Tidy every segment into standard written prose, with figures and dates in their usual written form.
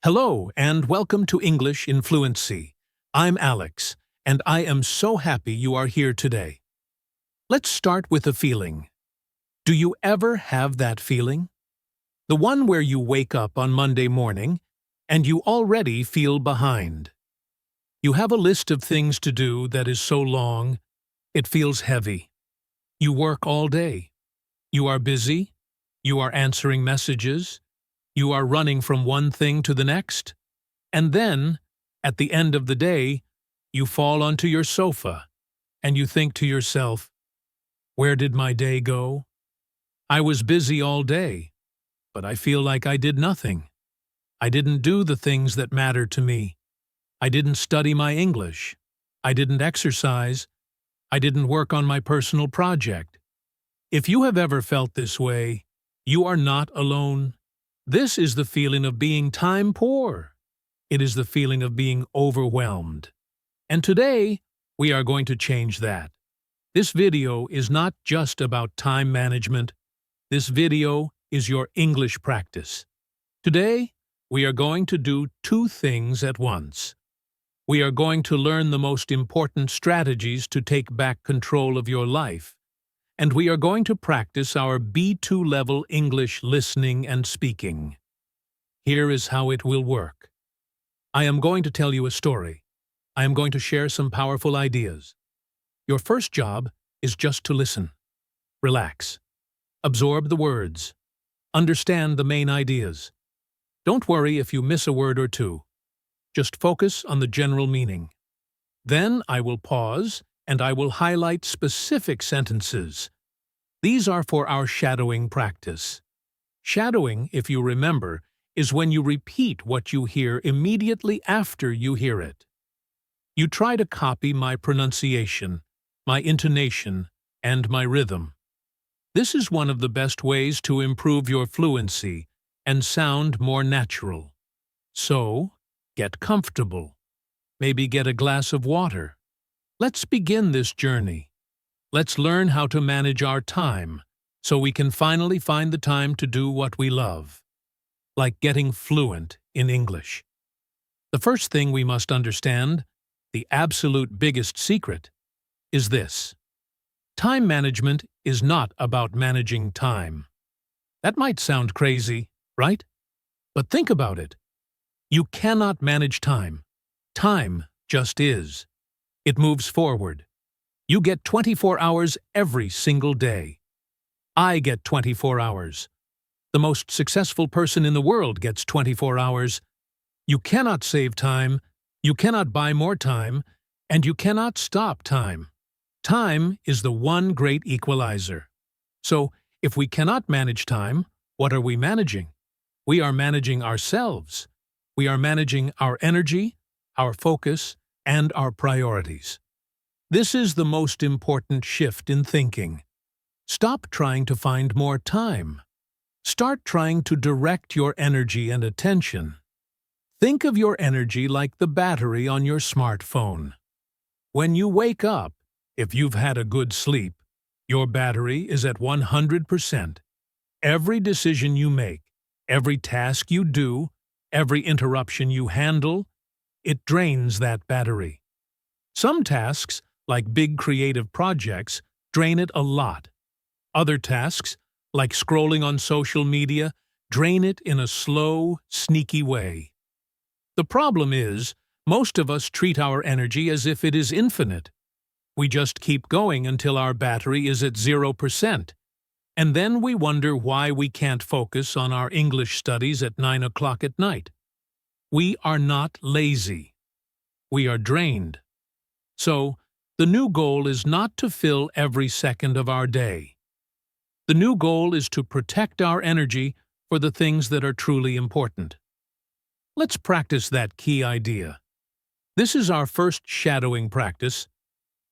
Hello and welcome to English in Fluency. I'm Alex, and I am so happy you are here today. Let's start with a feeling. Do you ever have that feeling? The one where you wake up on Monday morning and you already feel behind. You have a list of things to do that is so long, it feels heavy. You work all day. You are busy. You are answering messages. You are running from one thing to the next, and then, at the end of the day, you fall onto your sofa, and you think to yourself, "Where did my day go? I was busy all day, but I feel like I did nothing. I didn't do the things that matter to me. I didn't study my English. I didn't exercise. I didn't work on my personal project." If you have ever felt this way, you are not alone. This is the feeling of being time poor. It is the feeling of being overwhelmed. And today, we are going to change that. This video is not just about time management. This video is your English practice. Today, we are going to do two things at once. We are going to learn the most important strategies to take back control of your life. And we are going to practice our B2 level English listening and speaking. Here is how it will work. I am going to tell you a story. I am going to share some powerful ideas. Your first job is just to listen. Relax. Absorb the words. Understand the main ideas. Don't worry if you miss a word or two. Just focus on the general meaning. Then I will pause and I will highlight specific sentences. These are for our shadowing practice. Shadowing, if you remember, is when you repeat what you hear immediately after you hear it. You try to copy my pronunciation, my intonation, and my rhythm. This is one of the best ways to improve your fluency and sound more natural. So, get comfortable. Maybe get a glass of water. Let's begin this journey. Let's learn how to manage our time so we can finally find the time to do what we love, like getting fluent in English. The first thing we must understand, the absolute biggest secret, is this. Time management is not about managing time. That might sound crazy, right? But think about it. You cannot manage time. Time just is. It moves forward. You get 24 hours every single day. I get 24 hours. The most successful person in the world gets 24 hours. You cannot save time, you cannot buy more time, and you cannot stop time. Time is the one great equalizer. So, if we cannot manage time, what are we managing? We are managing ourselves. We are managing our energy, our focus, and our priorities. This is the most important shift in thinking. Stop trying to find more time. Start trying to direct your energy and attention. Think of your energy like the battery on your smartphone. When you wake up, if you've had a good sleep, your battery is at 100%. Every decision you make, every task you do, every interruption you handle, it drains that battery. Some tasks, like big creative projects, drain it a lot. Other tasks, like scrolling on social media, drain it in a slow, sneaky way. The problem is, most of us treat our energy as if it is infinite. We just keep going until our battery is at 0%. And then we wonder why we can't focus on our English studies at 9 o'clock at night. We are not lazy. We are drained. So, the new goal is not to fill every second of our day. The new goal is to protect our energy for the things that are truly important. Let's practice that key idea. This is our first shadowing practice.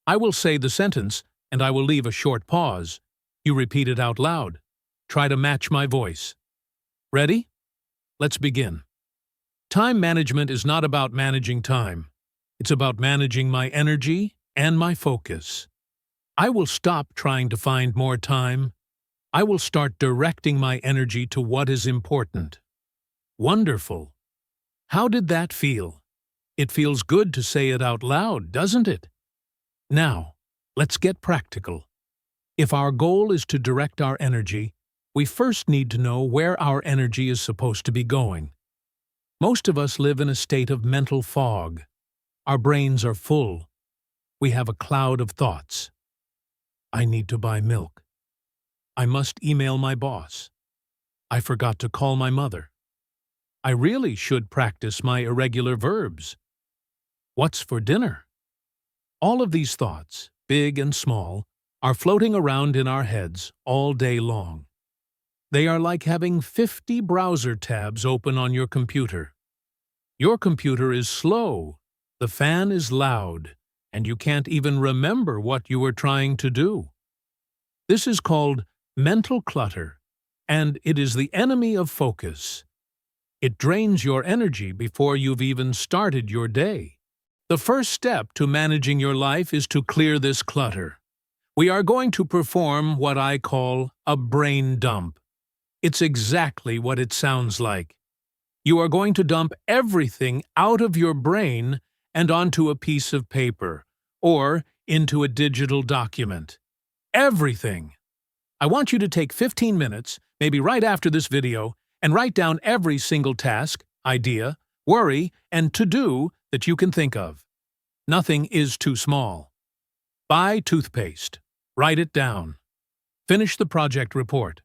I will say the sentence, and I will leave a short pause. You repeat it out loud. Try to match my voice. Ready? Let's begin. Time management is not about managing time. It's about managing my energy and my focus. I will stop trying to find more time. I will start directing my energy to what is important. Wonderful. How did that feel? It feels good to say it out loud, doesn't it? Now, let's get practical. If our goal is to direct our energy, we first need to know where our energy is supposed to be going. Most of us live in a state of mental fog. Our brains are full. We have a cloud of thoughts. I need to buy milk. I must email my boss. I forgot to call my mother. I really should practice my irregular verbs. What's for dinner? All of these thoughts, big and small, are floating around in our heads all day long. They are like having 50 browser tabs open on your computer. Your computer is slow, the fan is loud, and you can't even remember what you were trying to do. This is called mental clutter, and it is the enemy of focus. It drains your energy before you've even started your day. The first step to managing your life is to clear this clutter. We are going to perform what I call a brain dump. It's exactly what it sounds like. You are going to dump everything out of your brain and onto a piece of paper, or into a digital document. Everything! I want you to take 15 minutes, maybe right after this video, and write down every single task, idea, worry, and to-do that you can think of. Nothing is too small. Buy toothpaste. Write it down. Finish the project report.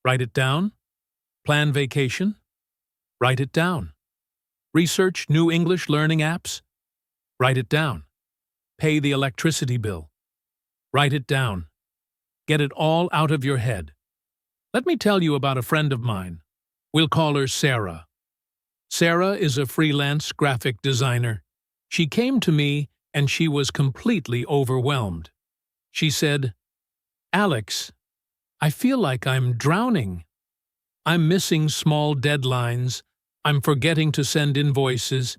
Write it down. Plan vacation. Write it down. Research new English learning apps. Write it down. Pay the electricity bill. Write it down. Get it all out of your head. Let me tell you about a friend of mine. We'll call her Sarah. Sarah is a freelance graphic designer. She came to me and she was completely overwhelmed. She said, "Alex, I feel like I'm drowning. I'm missing small deadlines, I'm forgetting to send invoices,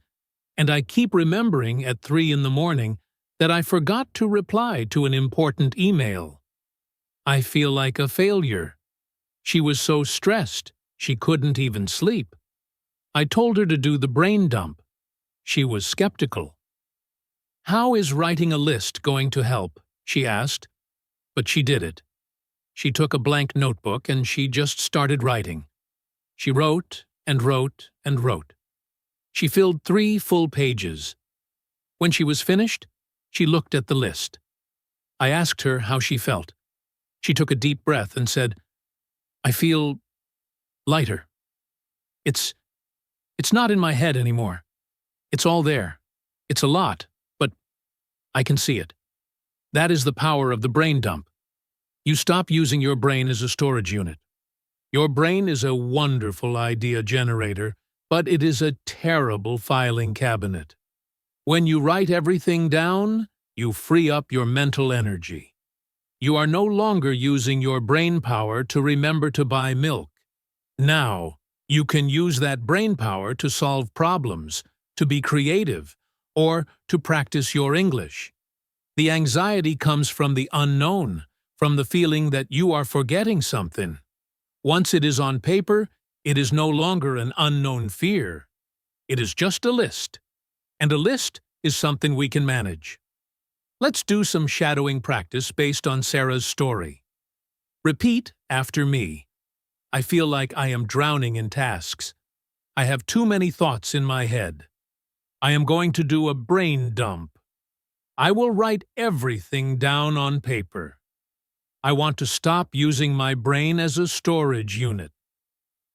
and I keep remembering at 3 in the morning that I forgot to reply to an important email. I feel like a failure." She was so stressed, she couldn't even sleep. I told her to do the brain dump. She was skeptical. "How is writing a list going to help?" she asked. But she did it. She took a blank notebook and she just started writing. She wrote and wrote and wrote. She filled 3 full pages. When she was finished, she looked at the list. I asked her how she felt. She took a deep breath and said, "I feel lighter. It's not in my head anymore. It's all there. It's a lot, but I can see it." That is the power of the brain dump. You stop using your brain as a storage unit. Your brain is a wonderful idea generator, but it is a terrible filing cabinet. When you write everything down, you free up your mental energy. You are no longer using your brain power to remember to buy milk. Now, you can use that brain power to solve problems, to be creative, or to practice your English. The anxiety comes from the unknown, from the feeling that you are forgetting something. Once it is on paper, it is no longer an unknown fear. It is just a list. And a list is something we can manage. Let's do some shadowing practice based on Sarah's story. Repeat after me. I feel like I am drowning in tasks. I have too many thoughts in my head. I am going to do a brain dump. I will write everything down on paper. I want to stop using my brain as a storage unit.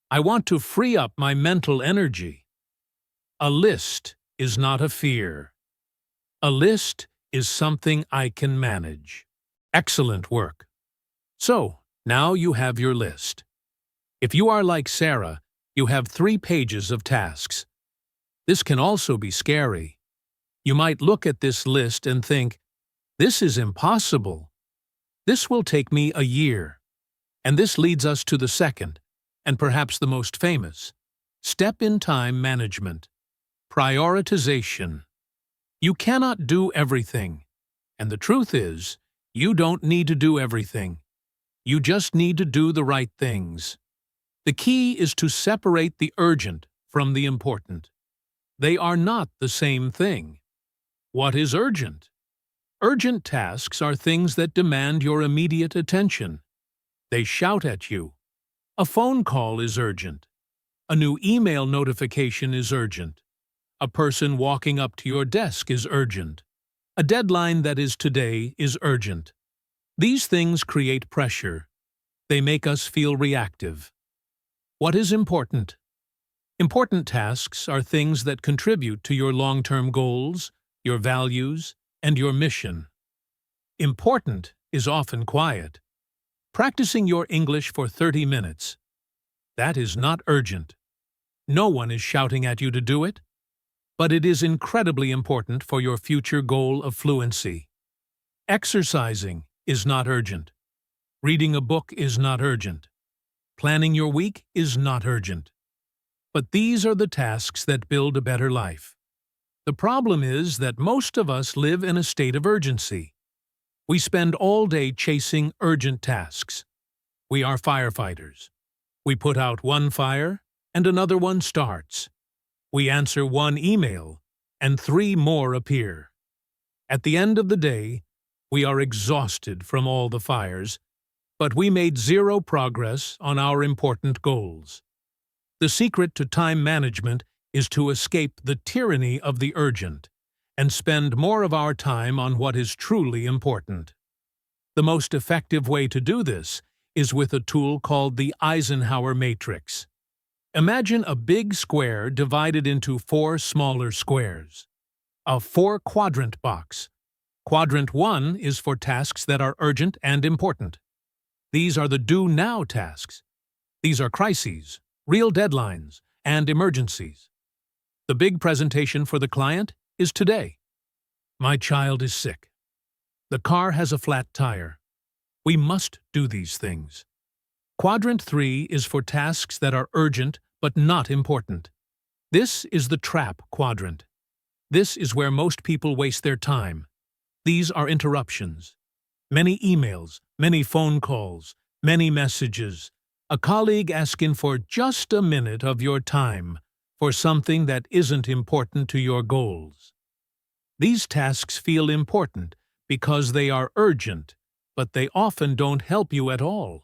I want to free up my mental energy. A list is not a fear. A list is something I can manage. Excellent work. So, now you have your list. If you are like Sarah, you have 3 pages of tasks. This can also be scary. You might look at this list and think, "This is impossible. This will take me a year." And this leads us to the second, and perhaps the most famous, step in time management. Prioritization. You cannot do everything. And the truth is, you don't need to do everything. You just need to do the right things. The key is to separate the urgent from the important. They are not the same thing. What is urgent? Urgent tasks are things that demand your immediate attention. They shout at you. A phone call is urgent. A new email notification is urgent. A person walking up to your desk is urgent. A deadline that is today is urgent. These things create pressure. They make us feel reactive. What is important? Important tasks are things that contribute to your long-term goals, your values, and your mission. Important is often quiet. Practicing your English for 30 minutes. That is not urgent. No one is shouting at you to do it, but it is incredibly important for your future goal of fluency. Exercising is not urgent. Reading a book is not urgent. Planning your week is not urgent. But these are the tasks that build a better life. The problem is that most of us live in a state of urgency. We spend all day chasing urgent tasks. We are firefighters. We put out one fire, and another one starts. We answer one email, and 3 more appear. At the end of the day, we are exhausted from all the fires, but we made 0 progress on our important goals. The secret to time management is to escape the tyranny of the urgent and spend more of our time on what is truly important. The most effective way to do this is with a tool called the Eisenhower matrix. Imagine a big square divided into 4 smaller squares. A 4-quadrant box. Quadrant 1 is for tasks that are urgent and important. These are the do-now tasks. These are crises, real deadlines, and emergencies. The big presentation for the client is today. My child is sick. The car has a flat tire. We must do these things. Quadrant 3 is for tasks that are urgent but not important. This is the trap quadrant. This is where most people waste their time. These are interruptions. Many emails, many phone calls, many messages. A colleague asking for just a minute of your time for something that isn't important to your goals. These tasks feel important because they are urgent, but they often don't help you at all.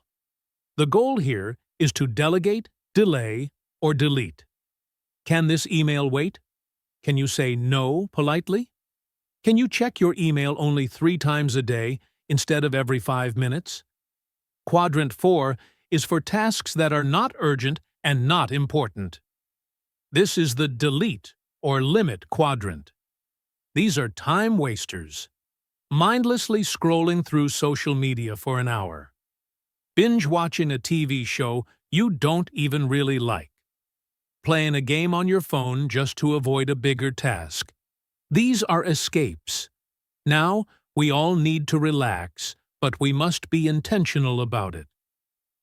The goal here is to delegate, delay, or delete. Can this email wait? Can you say no politely? Can you check your email only 3 times a day instead of every 5 minutes? Quadrant 4 is for tasks that are not urgent and not important. This is the delete or limit quadrant. These are time wasters. Mindlessly scrolling through social media for an hour. Binge watching a TV show you don't even really like. Playing a game on your phone just to avoid a bigger task. These are escapes. Now, we all need to relax, but we must be intentional about it.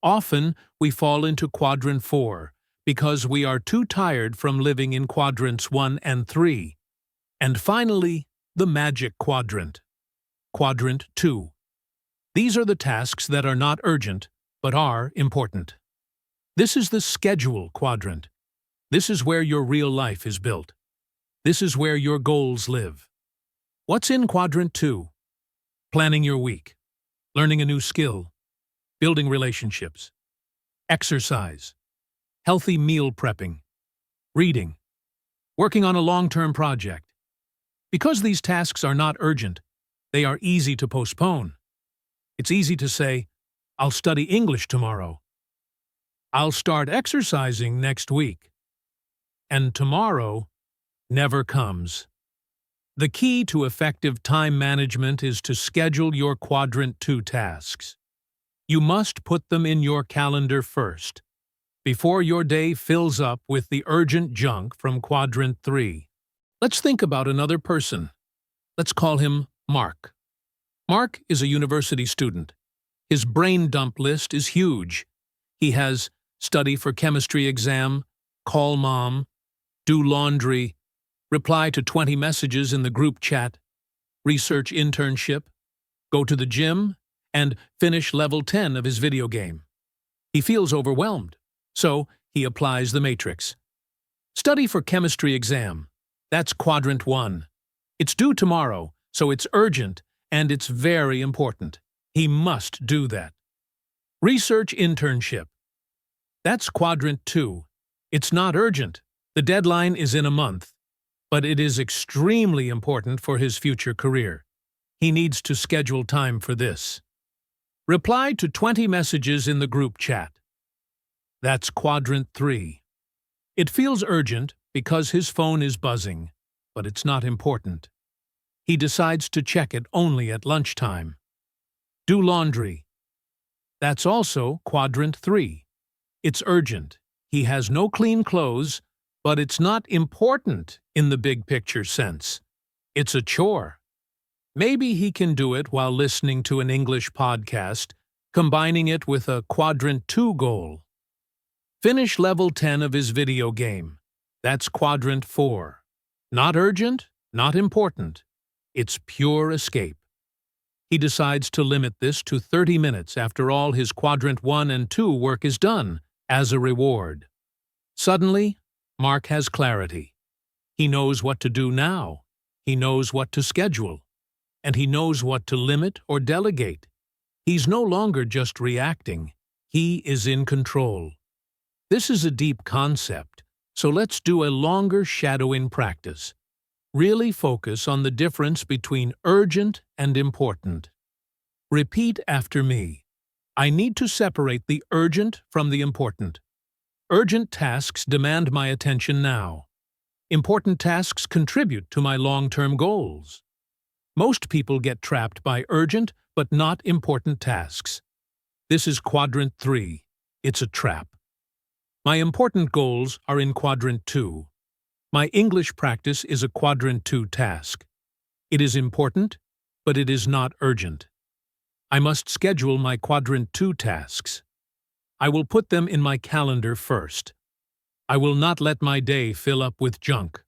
Often, we fall into quadrant 4 because we are too tired from living in quadrants 1 and 3. And finally, the magic quadrant. Quadrant 2. These are the tasks that are not urgent, but are important. This is the schedule quadrant. This is where your real life is built. This is where your goals live. What's in quadrant 2? Planning your week, learning a new skill, building relationships, exercise, healthy meal prepping, reading, working on a long-term project. Because these tasks are not urgent, they are easy to postpone. It's easy to say, I'll study English tomorrow. I'll start exercising next week. And tomorrow never comes. The key to effective time management is to schedule your quadrant 2 tasks. You must put them in your calendar first, before your day fills up with the urgent junk from quadrant 3. Let's think about another person. Let's call him Mark. Mark is a university student. His brain dump list is huge. He has study for chemistry exam, call mom, do laundry, reply to 20 messages in the group chat, research internship, go to the gym, and finish level 10 of his video game. He feels overwhelmed, so he applies the matrix. Study for chemistry exam. That's quadrant 1. It's due tomorrow, so it's urgent and it's very important. He must do that. Research internship. That's quadrant 2. It's not urgent. The deadline is in a month, but it is extremely important for his future career. He needs to schedule time for this. Reply to 20 messages in the group chat. That's quadrant 3. It feels urgent because his phone is buzzing, but it's not important. He decides to check it only at lunchtime. Do laundry. That's also quadrant 3. It's urgent. He has no clean clothes, but it's not important in the big picture sense. It's a chore. Maybe he can do it while listening to an English podcast, combining it with a quadrant 2 goal. Finish level 10 of his video game. That's quadrant 4. Not urgent, not important. It's pure escape. He decides to limit this to 30 minutes after all his quadrant 1 and 2 work is done, as a reward. Suddenly, Mark has clarity. He knows what to do now. He knows what to schedule. And he knows what to limit or delegate. He's no longer just reacting. He is in control. This is a deep concept, so let's do a longer shadowing practice. Really focus on the difference between urgent and important. Repeat after me. I need to separate the urgent from the important. Urgent tasks demand my attention now. Important tasks contribute to my long-term goals. Most people get trapped by urgent but not important tasks. This is quadrant 3. It's a trap. My important goals are in quadrant 2. My English practice is a quadrant 2 task. It is important, but it is not urgent. I must schedule my quadrant 2 tasks. I will put them in my calendar first. I will not let my day fill up with junk.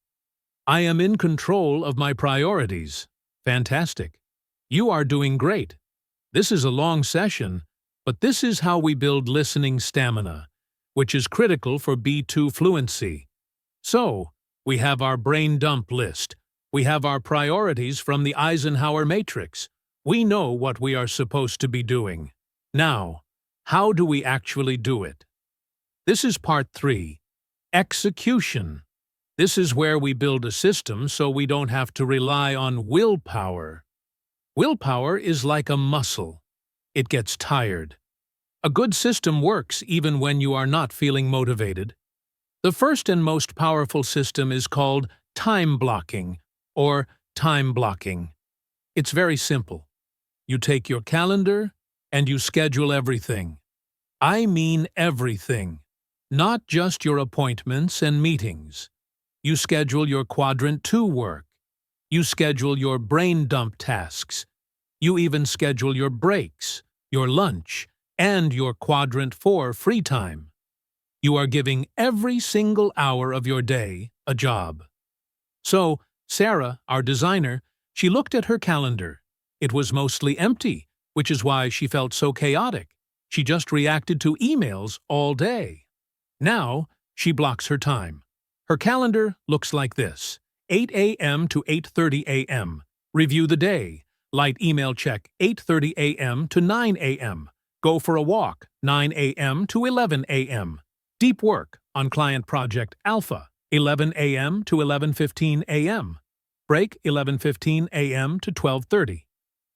I am in control of my priorities. Fantastic. You are doing great. This is a long session, but this is how we build listening stamina, which is critical for B2 fluency. So, we have our brain dump list. We have our priorities from the Eisenhower matrix. We know what we are supposed to be doing. Now, how do we actually do it? This is part 3. Execution. This is where we build a system so we don't have to rely on willpower. Willpower is like a muscle. It gets tired. A good system works even when you are not feeling motivated. The first and most powerful system is called time blocking or time blocking. It's very simple. You take your calendar and you schedule everything. I mean everything, not just your appointments and meetings. You schedule your quadrant 2 work. You schedule your brain dump tasks. You even schedule your breaks, your lunch, and your quadrant 4 free time. You are giving every single hour of your day a job. So, Sarah, our designer, she looked at her calendar. It was mostly empty, which is why she felt so chaotic. She just reacted to emails all day. Now, she blocks her time. Her calendar looks like this: 8 a.m. to 8:30 a.m. Review the day. Light email check 8:30 a.m. to 9 a.m. Go for a walk 9 a.m. to 11 a.m. Deep work on client project Alpha 11 a.m. to 11:15 a.m. Break 11:15 a.m. to 12:30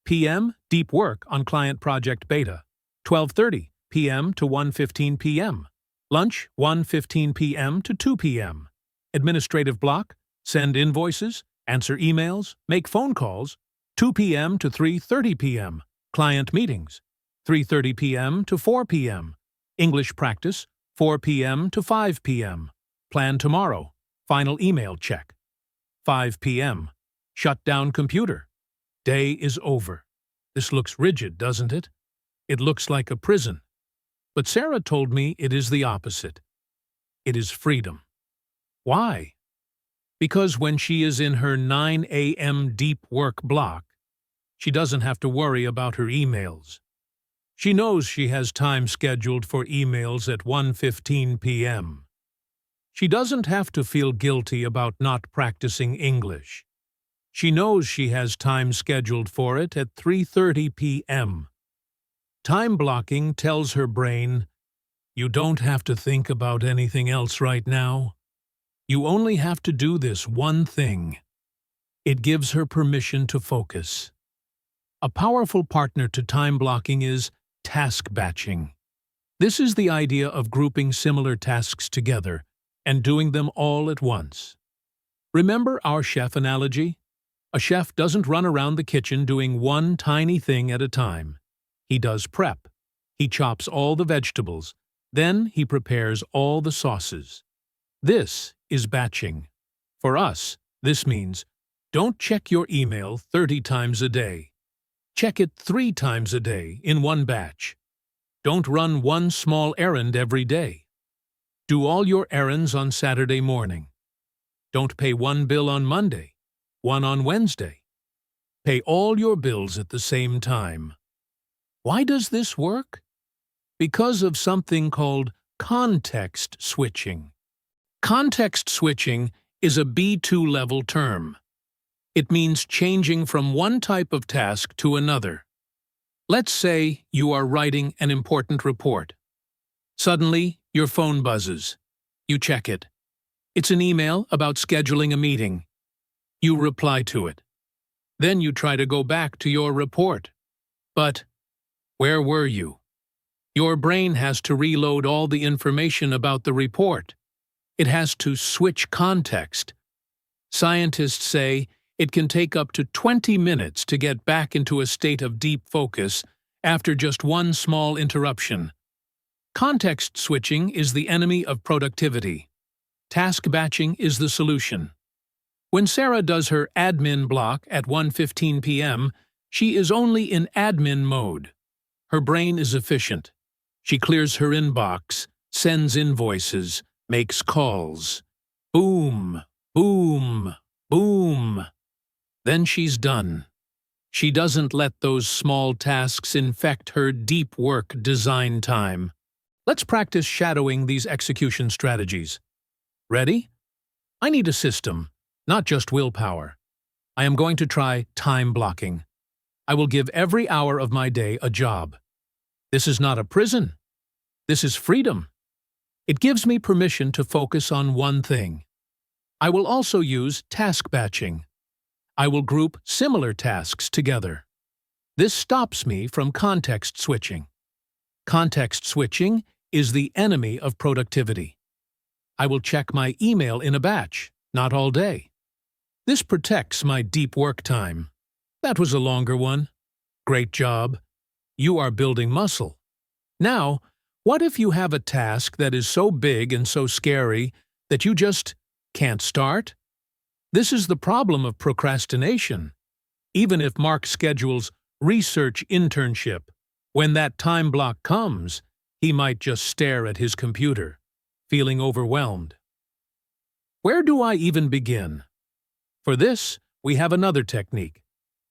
p.m. Deep work on client project Beta 12:30 p.m. to 1:15 p.m. Lunch 1:15 p.m. to 2 p.m. Administrative block, send invoices, answer emails, make phone calls, 2 p.m. to 3:30 p.m. Client meetings, 3:30 p.m. to 4 p.m. English practice, 4 p.m. to 5 p.m. Plan tomorrow, final email check. 5 p.m. Shut down computer. Day is over. This looks rigid, doesn't it? It looks like a prison. But Sarah told me it is the opposite. It is freedom. Why? Because when she is in her 9 a.m. deep work block, she doesn't have to worry about her emails. She knows she has time scheduled for emails at 1:15 p.m. She doesn't have to feel guilty about not practicing English. She knows she has time scheduled for it at 3:30 p.m. Time blocking tells her brain, "You don't have to think about anything else right now. You only have to do this one thing." It gives her permission to focus. A powerful partner to time blocking is task batching. This is the idea of grouping similar tasks together and doing them all at once. Remember our chef analogy? A chef doesn't run around the kitchen doing one tiny thing at a time. He does prep. He chops all the vegetables. Then he prepares all the sauces. This is batching. For us, this means don't check your email 30 times a day. Check it 3 times a day in one batch. Don't run one small errand every day. Do all your errands on Saturday morning. Don't pay one bill on Monday, one on Wednesday. Pay all your bills at the same time. Why does this work? Because of something called context switching. Context switching is a B2 level term. It means changing from one type of task to another. Let's say you are writing an important report. Suddenly, your phone buzzes. You check it. It's an email about scheduling a meeting. You reply to it. Then you try to go back to your report. But where were you? Your brain has to reload all the information about the report. It has to switch context. Scientists say it can take up to 20 minutes to get back into a state of deep focus after just one small interruption. Context switching is the enemy of productivity. Task batching is the solution. When Sarah does her admin block at 1:15 p.m., she is only in admin mode. Her brain is efficient. She clears her inbox, sends invoices, makes calls. Boom, boom, boom. Then she's done. She doesn't let those small tasks infect her deep work design time. Let's practice shadowing these execution strategies. Ready? I need a system, not just willpower. I am going to try time blocking. I will give every hour of my day a job. This is not a prison. This is freedom. It gives me permission to focus on one thing. I will also use task batching. I will group similar tasks together. This stops me from context switching. Context switching is the enemy of productivity. I will check my email in a batch, not all day. This protects my deep work time. That was a longer one. Great job. You are building muscle. Now, what if you have a task that is so big and so scary that you just can't start? This is the problem of procrastination. Even if Mark schedules research internship, when that time block comes, he might just stare at his computer, feeling overwhelmed. Where do I even begin? For this, we have another technique.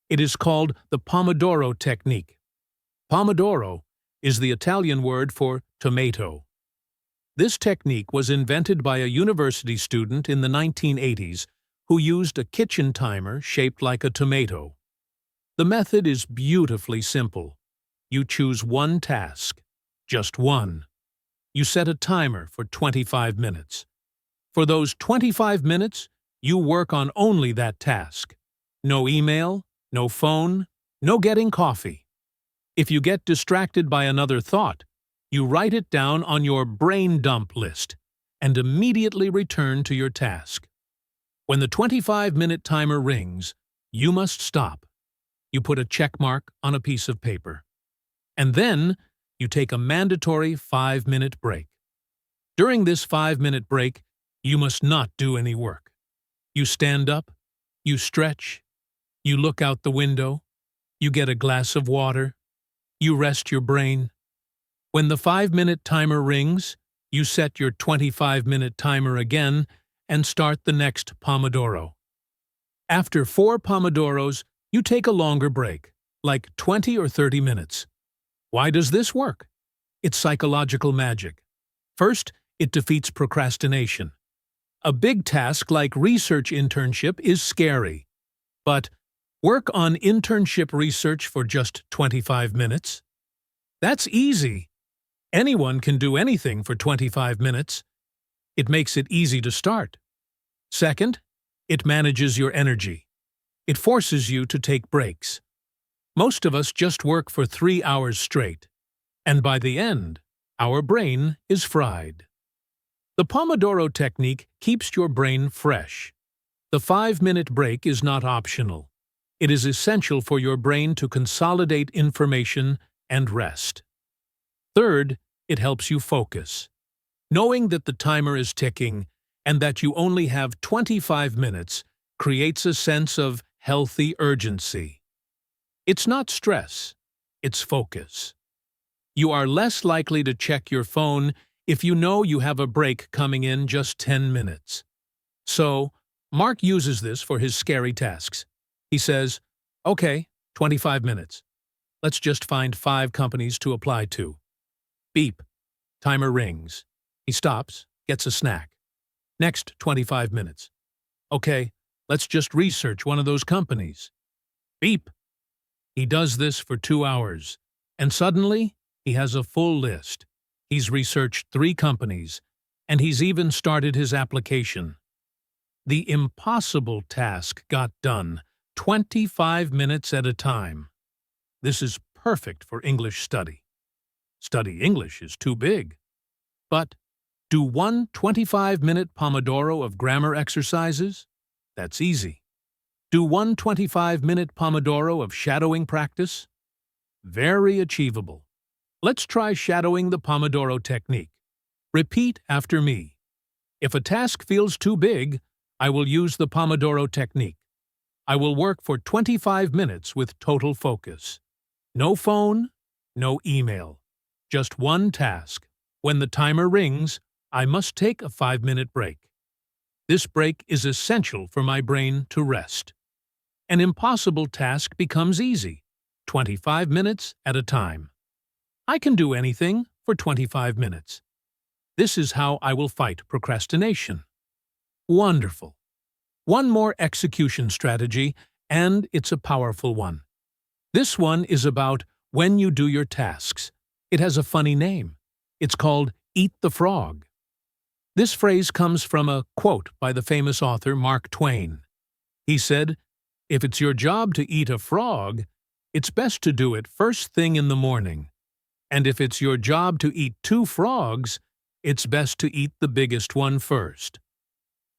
It is called the Pomodoro technique. Pomodoro is the Italian word for tomato. This technique was invented by a university student in the 1980s who used a kitchen timer shaped like a tomato. The method is beautifully simple. You choose one task, just one. You set a timer for 25 minutes. For those 25 minutes, you work on only that task. No email, no phone, no getting coffee. If you get distracted by another thought, you write it down on your brain dump list and immediately return to your task. When the 25-minute timer rings, you must stop. You put a check mark on a piece of paper. And then you take a mandatory 5-minute break. During this 5-minute break, you must not do any work. You stand up, you stretch, you look out the window, you get a glass of water, you rest your brain. When the 5-minute timer rings, you set your 25-minute timer again and start the next Pomodoro. After 4 Pomodoros, you take a longer break, like 20 or 30 minutes. Why does this work? It's psychological magic. First, it defeats procrastination. A big task like research internship is scary. But work on internship research for just 25 minutes? That's easy. Anyone can do anything for 25 minutes. It makes it easy to start. Second, it manages your energy. It forces you to take breaks. Most of us just work for 3 hours straight, and by the end, our brain is fried. The Pomodoro technique keeps your brain fresh. The 5-minute break is not optional. It is essential for your brain to consolidate information and rest. Third, it helps you focus. Knowing that the timer is ticking and that you only have 25 minutes creates a sense of healthy urgency. It's not stress, it's focus. You are less likely to check your phone if you know you have a break coming in just 10 minutes. So, Mark uses this for his scary tasks. He says, "Okay, 25 minutes. Let's just find 5 companies to apply to." Beep. Timer rings. He stops, gets a snack. Next 25 minutes. "Okay, let's just research one of those companies." Beep. He does this for 2 hours, and suddenly he has a full list. He's researched 3 companies, and he's even started his application. The impossible task got done, 25 minutes at a time. This is perfect for English study. Study English is too big. But do one 25-minute Pomodoro of grammar exercises? That's easy. Do one 25-minute Pomodoro of shadowing practice? Very achievable. Let's try shadowing the Pomodoro technique. Repeat after me. If a task feels too big, I will use the Pomodoro technique. I will work for 25 minutes with total focus. No phone, no email. Just one task. When the timer rings, I must take a 5-minute break. This break is essential for my brain to rest. An impossible task becomes easy, 25 minutes at a time. I can do anything for 25 minutes. This is how I will fight procrastination. Wonderful. One more execution strategy, and it's a powerful one. This one is about when you do your tasks. It has a funny name. It's called "eat the frog." This phrase comes from a quote by the famous author Mark Twain. He said, "If it's your job to eat a frog, it's best to do it first thing in the morning. And if it's your job to eat 2 frogs, it's best to eat the biggest one first."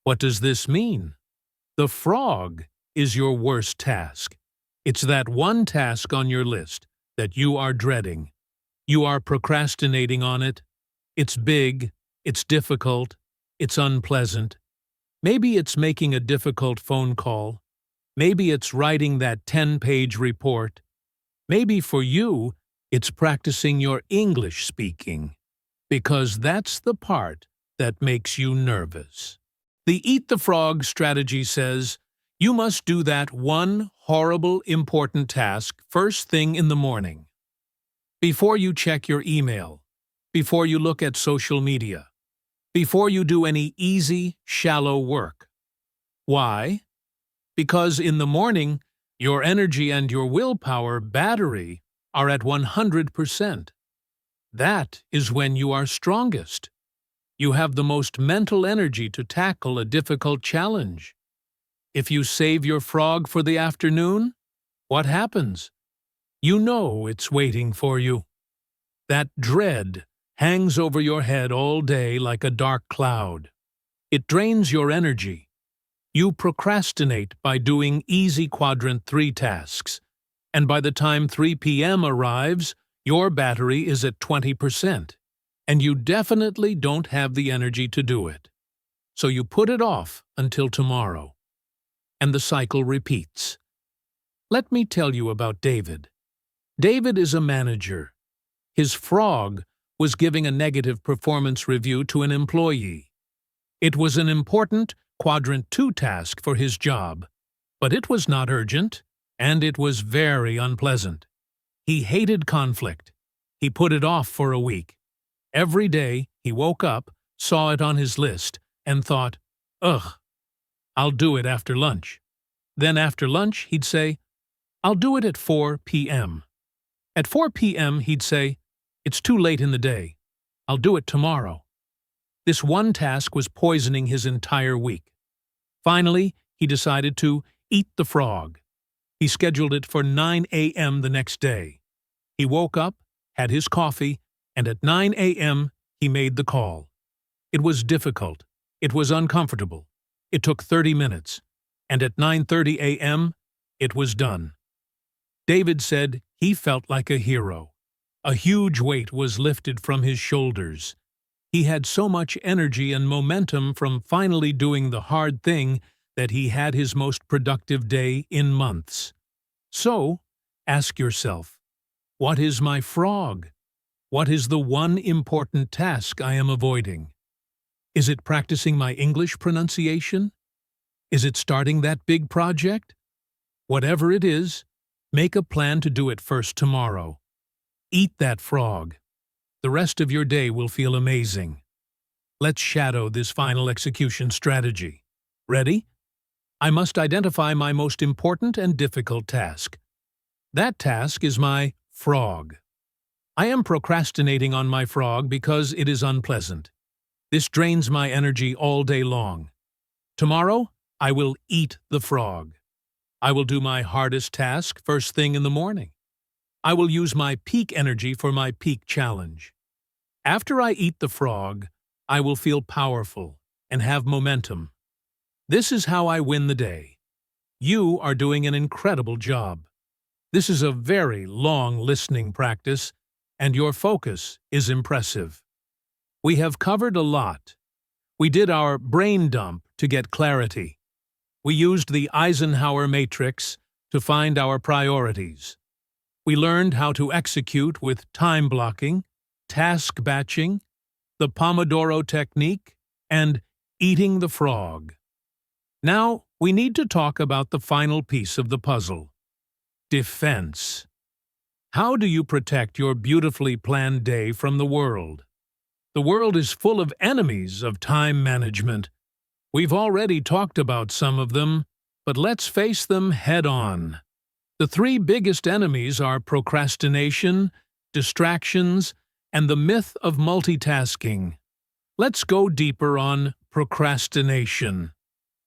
What does this mean? The frog is your worst task. It's that one task on your list that you are dreading. You are procrastinating on it. It's big, it's difficult, it's unpleasant. Maybe it's making a difficult phone call. Maybe it's writing that 10-page report. Maybe for you, it's practicing your English speaking, because that's the part that makes you nervous. The Eat the Frog strategy says, you must do that one horrible, important task first thing in the morning. Before you check your email, before you look at social media, before you do any easy, shallow work. Why? Because in the morning, your energy and your willpower battery are at 100%. That is when you are strongest. You have the most mental energy to tackle a difficult challenge. If you save your frog for the afternoon, what happens? You know it's waiting for you. That dread hangs over your head all day like a dark cloud. It drains your energy. You procrastinate by doing easy quadrant 3 tasks, and by the time 3 p.m. arrives, your battery is at 20%, and you definitely don't have the energy to do it. So you put it off until tomorrow. And the cycle repeats. Let me tell you about David. David is a manager. His frog was giving a negative performance review to an employee. It was an important quadrant 2 task for his job, but it was not urgent, and it was very unpleasant. He hated conflict. He put it off for a week. Every day he woke up, saw it on his list, and thought, "Ugh, I'll do it after lunch." Then after lunch, he'd say, "I'll do it at 4 p.m." At 4 p.m., he'd say, "It's too late in the day. I'll do it tomorrow." This one task was poisoning his entire week. Finally, he decided to eat the frog. He scheduled it for 9 a.m. the next day. He woke up, had his coffee, and at 9 a.m. he made the call. It was difficult. It was uncomfortable. It took 30 minutes. And at 9:30 a.m., it was done. David said he felt like a hero. A huge weight was lifted from his shoulders. He had so much energy and momentum from finally doing the hard thing that he had his most productive day in months. So, ask yourself, what is my frog? What is the one important task I am avoiding? Is it practicing my English pronunciation? Is it starting that big project? Whatever it is, make a plan to do it first tomorrow. Eat that frog. The rest of your day will feel amazing. Let's shadow this final execution strategy. Ready? I must identify my most important and difficult task. That task is my frog. I am procrastinating on my frog because it is unpleasant. This drains my energy all day long. Tomorrow, I will eat the frog. I will do my hardest task first thing in the morning. I will use my peak energy for my peak challenge. After I eat the frog, I will feel powerful and have momentum. This is how I win the day. You are doing an incredible job. This is a very long listening practice, and your focus is impressive. We have covered a lot. We did our brain dump to get clarity. We used the Eisenhower matrix to find our priorities. We learned how to execute with time blocking, task batching, the Pomodoro technique, and eating the frog. Now, we need to talk about the final piece of the puzzle: defense. How do you protect your beautifully planned day from the world? The world is full of enemies of time management. We've already talked about some of them, but let's face them head-on. The three biggest enemies are procrastination, distractions, and the myth of multitasking. Let's go deeper on procrastination.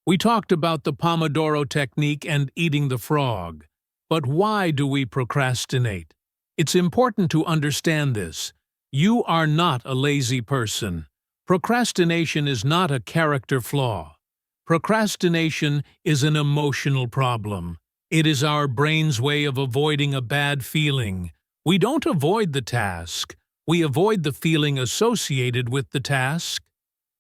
We talked about the Pomodoro technique and eating the frog. But why do we procrastinate? It's important to understand this. You are not a lazy person. Procrastination is not a character flaw. Procrastination is an emotional problem. It is our brain's way of avoiding a bad feeling. We don't avoid the task. We avoid the feeling associated with the task.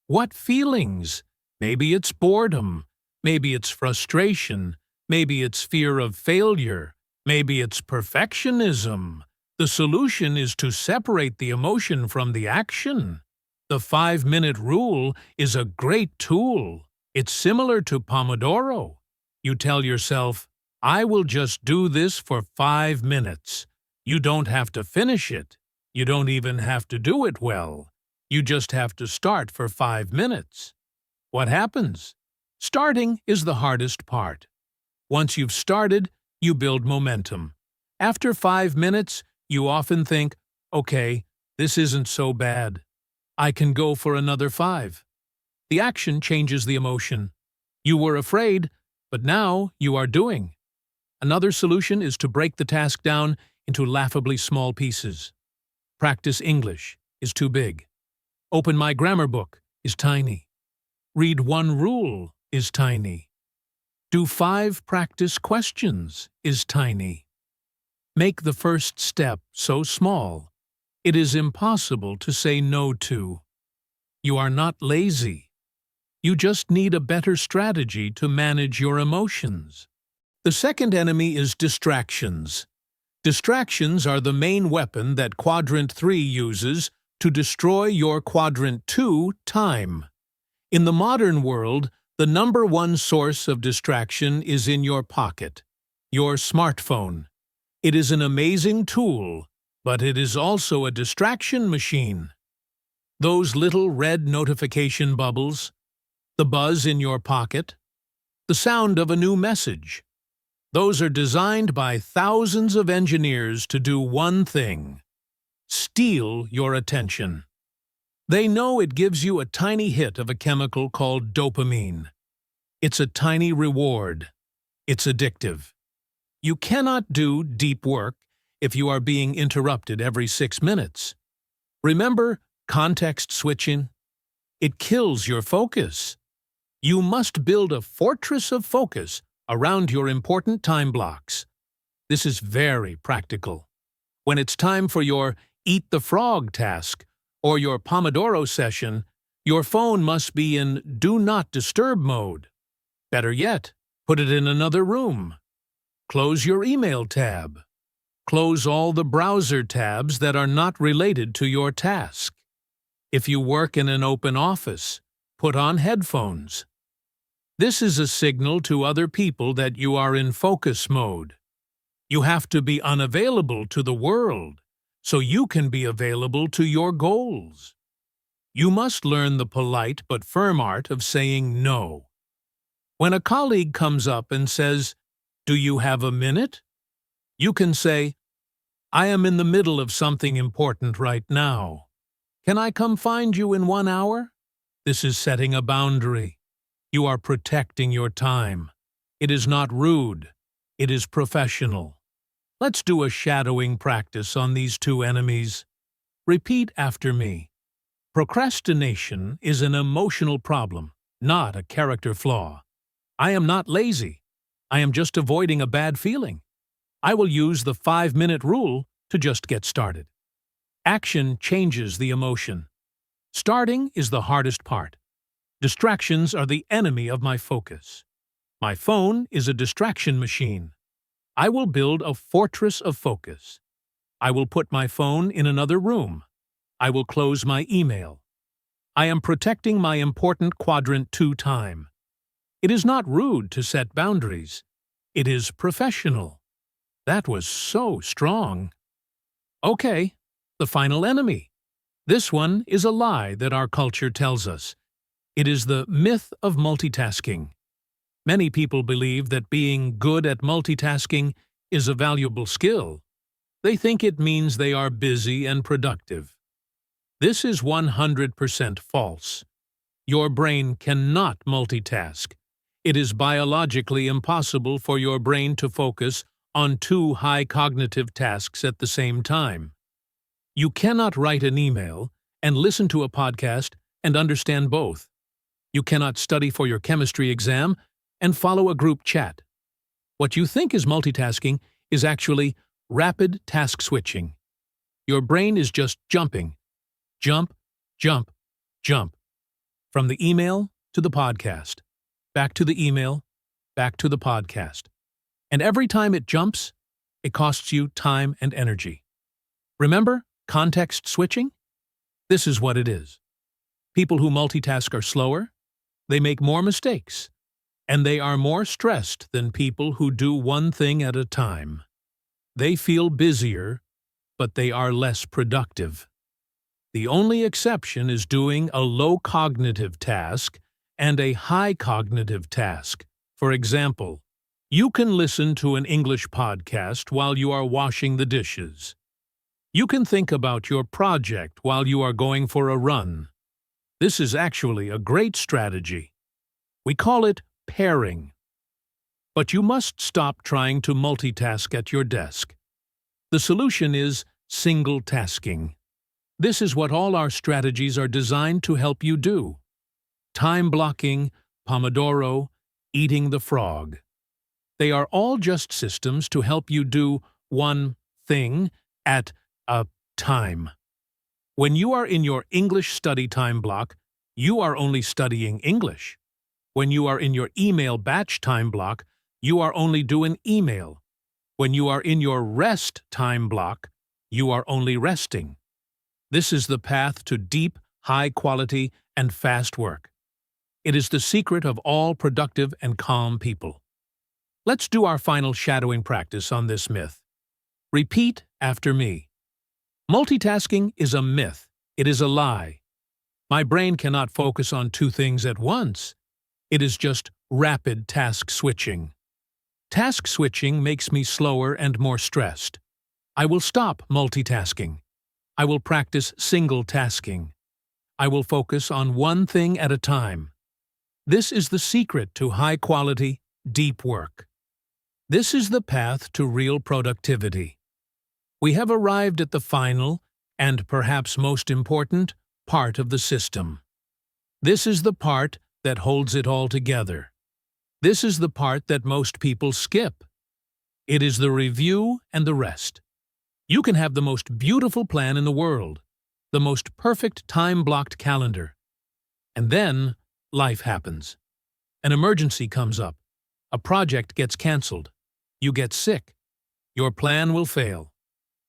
What feelings? Maybe it's boredom. Maybe it's frustration. Maybe it's fear of failure. Maybe it's perfectionism. The solution is to separate the emotion from the action. The 5-minute rule is a great tool. It's similar to Pomodoro. You tell yourself, I will just do this for 5 minutes. You don't have to finish it. You don't even have to do it well. You just have to start for 5 minutes. What happens? Starting is the hardest part. Once you've started, you build momentum. After 5 minutes, you often think, okay, this isn't so bad. I can go for another 5. The action changes the emotion. You were afraid, but now you are doing. Another solution is to break the task down into laughably small pieces. Practice English is too big. Open my grammar book is tiny. Read one rule is tiny. Do 5 practice questions is tiny. Make the first step so small, it is impossible to say no to. You are not lazy. You just need a better strategy to manage your emotions. The second enemy is distractions. Distractions are the main weapon that Quadrant 3 uses to destroy your Quadrant 2 time. In the modern world, the number one source of distraction is in your pocket, your smartphone. It is an amazing tool, but it is also a distraction machine. Those little red notification bubbles, the buzz in your pocket, the sound of a new message. Those are designed by thousands of engineers to do one thing: steal your attention. They know it gives you a tiny hit of a chemical called dopamine. It's a tiny reward. It's addictive. You cannot do deep work if you are being interrupted every 6 minutes. Remember context switching? It kills your focus. You must build a fortress of focus around your important time blocks. This is very practical. When it's time for your Eat the Frog task or your Pomodoro session, your phone must be in Do Not Disturb mode. Better yet, put it in another room. Close your email tab. Close all the browser tabs that are not related to your task. If you work in an open office, put on headphones. This is a signal to other people that you are in focus mode. You have to be unavailable to the world so you can be available to your goals. You must learn the polite but firm art of saying no. When a colleague comes up and says, "Do you have a minute?" you can say, "I am in the middle of something important right now. Can I come find you in 1 hour?" This is setting a boundary. You are protecting your time. It is not rude. It is professional. Let's do a shadowing practice on these two enemies. Repeat after me. Procrastination is an emotional problem, not a character flaw. I am not lazy. I am just avoiding a bad feeling. I will use the 5-minute rule to just get started. Action changes the emotion. Starting is the hardest part. Distractions are the enemy of my focus. My phone is a distraction machine. I will build a fortress of focus. I will put my phone in another room. I will close my email. I am protecting my important quadrant 2 time. It is not rude to set boundaries. It is professional. That was so strong. Okay, the final enemy. This one is a lie that our culture tells us. It is the myth of multitasking. Many people believe that being good at multitasking is a valuable skill. They think it means they are busy and productive. This is 100% false. Your brain cannot multitask. It is biologically impossible for your brain to focus on 2 high cognitive tasks at the same time. You cannot write an email and listen to a podcast and understand both. You cannot study for your chemistry exam and follow a group chat. What you think is multitasking is actually rapid task switching. Your brain is just jumping. Jump, jump, jump. From the email to the podcast. Back to the email, back to the podcast. And every time it jumps, it costs you time and energy. Remember context switching? This is what it is. People who multitask are slower, they make more mistakes, and they are more stressed than people who do one thing at a time. They feel busier, but they are less productive. The only exception is doing a low cognitive task and a high cognitive task. For example, you can listen to an English podcast while you are washing the dishes. You can think about your project while you are going for a run. This is actually a great strategy. We call it pairing. But you must stop trying to multitask at your desk. The solution is single tasking. This is what all our strategies are designed to help you do. Time blocking, Pomodoro, eating the frog. They are all just systems to help you do one thing at a time. When you are in your English study time block, you are only studying English. When you are in your email batch time block, you are only doing email. When you are in your rest time block, you are only resting. This is the path to deep, high-quality, and fast work. It is the secret of all productive and calm people. Let's do our final shadowing practice on this myth. Repeat after me. Multitasking is a myth. It is a lie. My brain cannot focus on 2 things at once. It is just rapid task switching. Task switching makes me slower and more stressed. I will stop multitasking. I will practice single tasking. I will focus on one thing at a time. This is the secret to high-quality, deep work. This is the path to real productivity. We have arrived at the final, and perhaps most important, part of the system. This is the part that holds it all together. This is the part that most people skip. It is the review and the rest. You can have the most beautiful plan in the world, the most perfect time-blocked calendar. And then, life happens. An emergency comes up. A project gets cancelled. You get sick. Your plan will fail.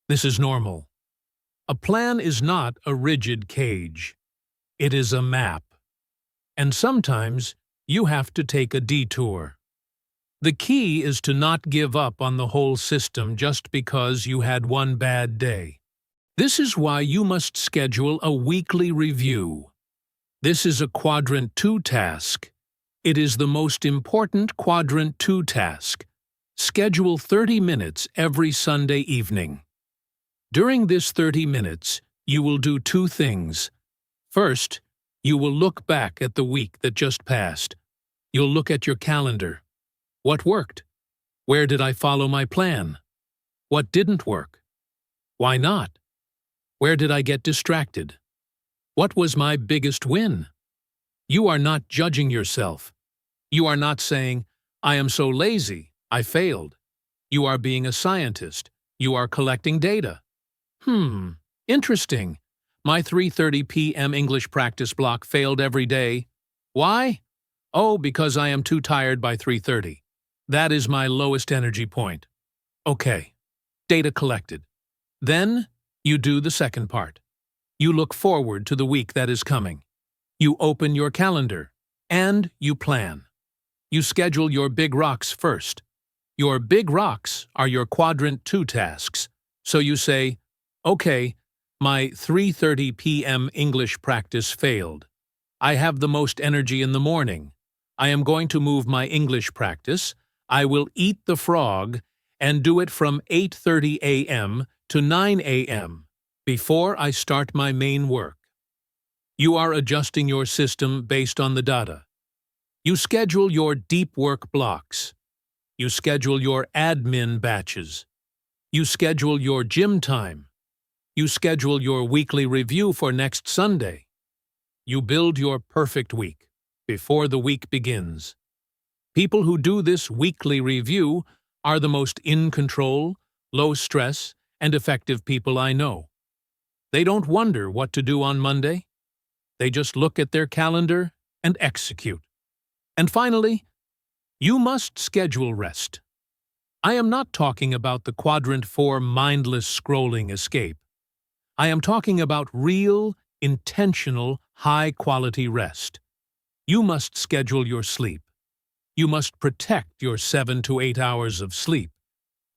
This is normal. A plan is not a rigid cage. It is a map. And sometimes, you have to take a detour. The key is to not give up on the whole system just because you had one bad day. This is why you must schedule a weekly review. This is a Quadrant 2 task. It is the most important Quadrant 2 task. Schedule 30 minutes every Sunday evening. During this 30 minutes, you will do two things. First, you will look back at the week that just passed. You'll look at your calendar. What worked? Where did I follow my plan? What didn't work? Why not? Where did I get distracted? What was my biggest win? You are not judging yourself. You are not saying, I am so lazy, I failed. You are being a scientist. You are collecting data. Interesting. My 3:30 p.m. English practice block failed every day. Why? Oh, because I am too tired by 3:30. That is my lowest energy point. Okay. Data collected. Then, you do the second part. You look forward to the week that is coming. You open your calendar, and you plan. You schedule your big rocks first. Your big rocks are your Quadrant 2 tasks. So you say, okay, my 3:30 p.m. English practice failed. I have the most energy in the morning. I am going to move my English practice. I will eat the frog and do it from 8:30 a.m. to 9 a.m. before I start my main work. You are adjusting your system based on the data. You schedule your deep work blocks. You schedule your admin batches. You schedule your gym time. You schedule your weekly review for next Sunday. You build your perfect week before the week begins. People who do this weekly review are the most in control, low stress, and effective people I know. They don't wonder what to do on Monday. They just look at their calendar and execute. And finally, you must schedule rest. I am not talking about the Quadrant 4 mindless scrolling escape. I am talking about real, intentional, high-quality rest. You must schedule your sleep. You must protect your 7 to 8 hours of sleep,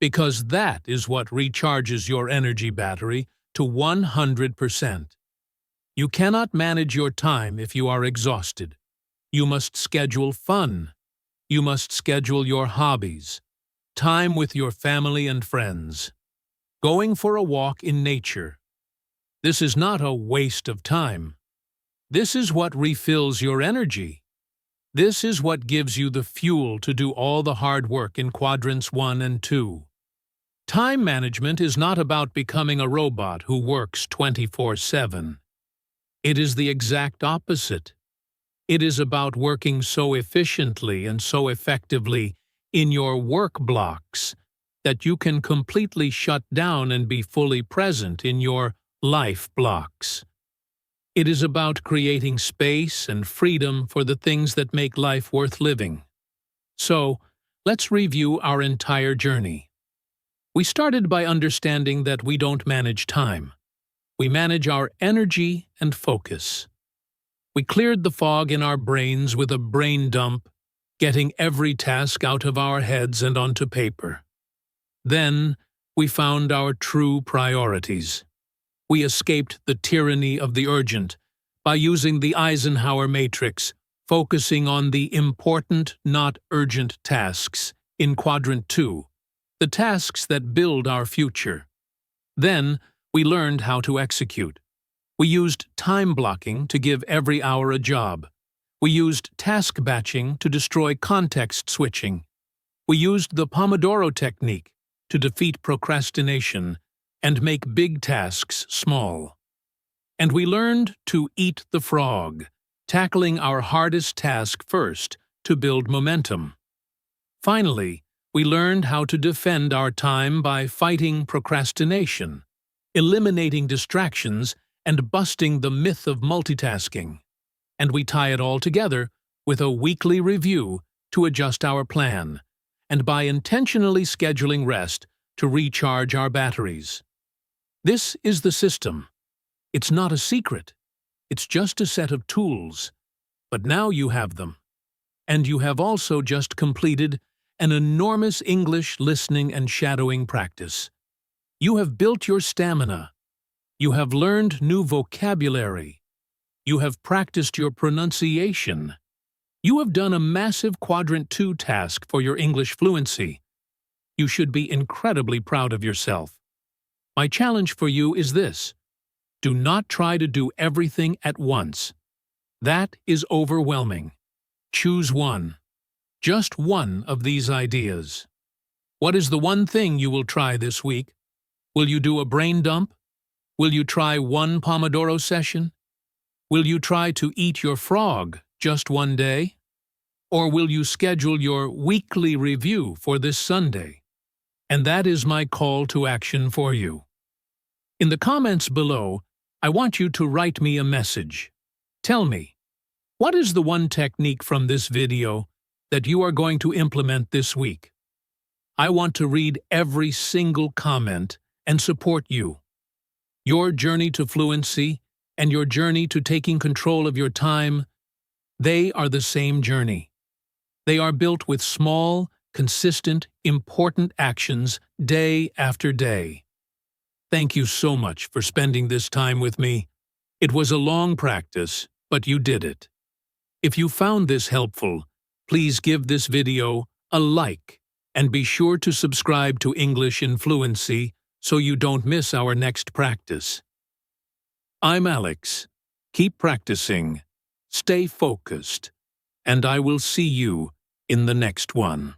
because that is what recharges your energy battery to 100%. You cannot manage your time if you are exhausted. You must schedule fun. You must schedule your hobbies, time with your family and friends, going for a walk in nature. This is not a waste of time. This is what refills your energy. This is what gives you the fuel to do all the hard work in Quadrants 1 and 2. Time management is not about becoming a robot who works 24/7. It is the exact opposite. It is about working so efficiently and so effectively in your work blocks that you can completely shut down and be fully present in your life blocks. It is about creating space and freedom for the things that make life worth living. So, let's review our entire journey. We started by understanding that we don't manage time. We manage our energy and focus. We cleared the fog in our brains with a brain dump, getting every task out of our heads and onto paper. Then, we found our true priorities. We escaped the tyranny of the urgent by using the Eisenhower matrix focusing on the important, not urgent tasks in Quadrant 2, the tasks that build our future. Then, we learned how to execute. We used time blocking to give every hour a job. We used task batching to destroy context switching. We used the Pomodoro technique to defeat procrastination and make big tasks small. And we learned to eat the frog, tackling our hardest task first to build momentum. Finally, we learned how to defend our time by fighting procrastination, eliminating distractions, and busting the myth of multitasking. And we tie it all together with a weekly review to adjust our plan, and by intentionally scheduling rest to recharge our batteries. This is the system. It's not a secret. It's just a set of tools. But now you have them. And you have also just completed an enormous English listening and shadowing practice. You have built your stamina. You have learned new vocabulary. You have practiced your pronunciation. You have done a massive Quadrant 2 task for your English fluency. You should be incredibly proud of yourself. My challenge for you is this: do not try to do everything at once. That is overwhelming. Choose one. Just one of these ideas. What is the one thing you will try this week? Will you do a brain dump? Will you try one Pomodoro session? Will you try to eat your frog just one day? Or will you schedule your weekly review for this Sunday? And that is my call to action for you. In the comments below, I want you to write me a message. Tell me, what is the one technique from this video that you are going to implement this week? I want to read every single comment and support you. Your journey to fluency and your journey to taking control of your time, they are the same journey. They are built with small, consistent, important actions day after day. Thank you so much for spending this time with me. It was a long practice, but you did it. If you found this helpful, please give this video a like and be sure to subscribe to English in Fluency so you don't miss our next practice. I'm Alex. Keep practicing, stay focused, and I will see you in the next one.